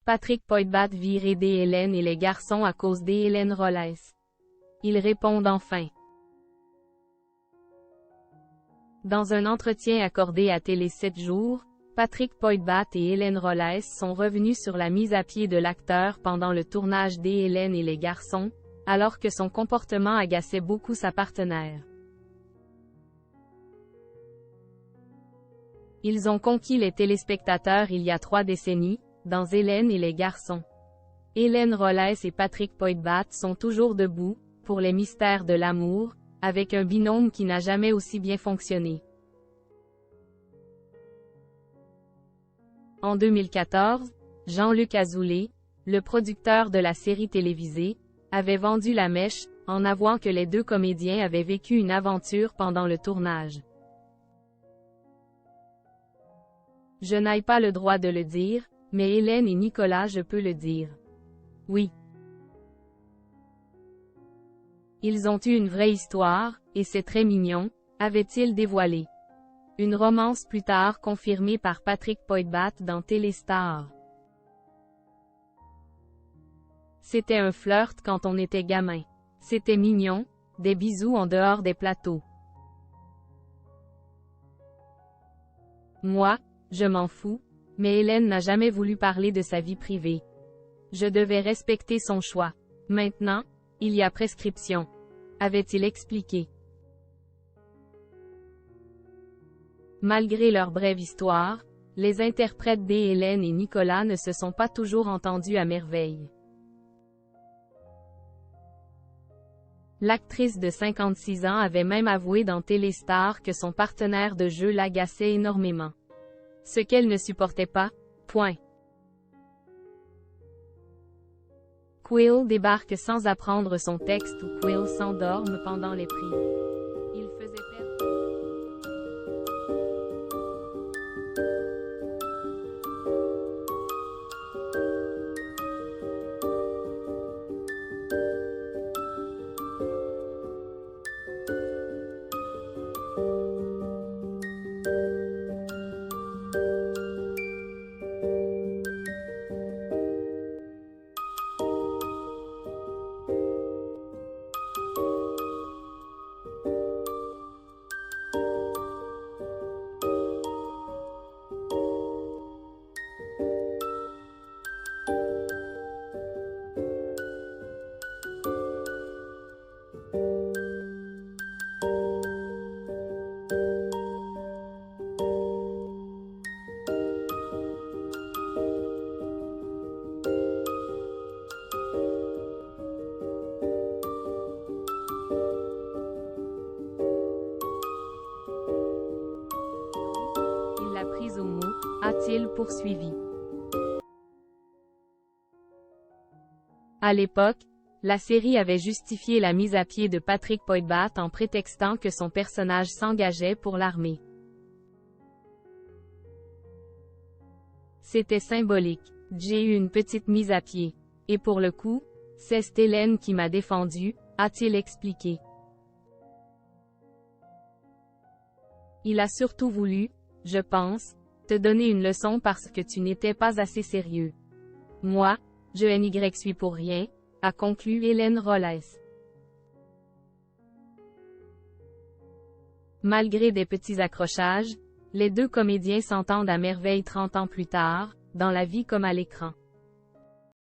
Patrick Poitbat viré des Hélène et les garçons à cause des Hélène Rolles. Ils répondent enfin. Dans un entretien accordé à Télé 7 jours, Patrick Poitbat et Hélène Rolles sont revenus sur la mise à pied de l'acteur pendant le tournage des Hélène et les garçons, alors que son comportement agaçait beaucoup sa partenaire. Ils ont conquis les téléspectateurs il y a 3 décennies, dans Hélène et les garçons. Hélène Rolles et Patrick Poitbat sont toujours debout, pour les mystères de l'amour, avec un binôme qui n'a jamais aussi bien fonctionné. En 2014, Jean-Luc Azoulay, le producteur de la série télévisée, avait vendu la mèche, en avouant que les 2 comédiens avaient vécu une aventure pendant le tournage. Je n'ai pas le droit de le dire, mais Hélène et Nicolas je peux le dire. Oui. Ils ont eu une vraie histoire, et c'est très mignon, avait-il dévoilé. Une romance plus tard confirmée par Patrick Poitbat dans Téléstar. C'était un flirt quand on était gamin. C'était mignon, des bisous en dehors des plateaux. Moi, je m'en fous, mais Hélène n'a jamais voulu parler de sa vie privée. Je devais respecter son choix. Maintenant, il y a prescription. Avait-il expliqué. Malgré leur brève histoire, les interprètes des Hélène et Nicolas ne se sont pas toujours entendus à merveille. L'actrice de 56 ans avait même avoué dans Téléstar que son partenaire de jeu l'agaçait énormément. Ce qu'elle ne supportait pas. Point. Quill débarque sans apprendre son texte ou Quill s'endorme pendant les prises. Il faisait perdre. L'a prise au mot, a-t-il poursuivi. À l'époque, la série avait justifié la mise à pied de Patrick Poitbat en prétextant que son personnage s'engageait pour l'armée. C'était symbolique. J'ai eu une petite mise à pied. Et pour le coup, c'est Hélène qui m'a défendu, a-t-il expliqué. Il a surtout voulu, je pense, te donner une leçon parce que tu n'étais pas assez sérieux. Moi, je n'y suis pour rien, a conclu Hélène Rolles. Malgré des petits accrochages, les 2 comédiens s'entendent à merveille 30 ans plus tard, dans la vie comme à l'écran.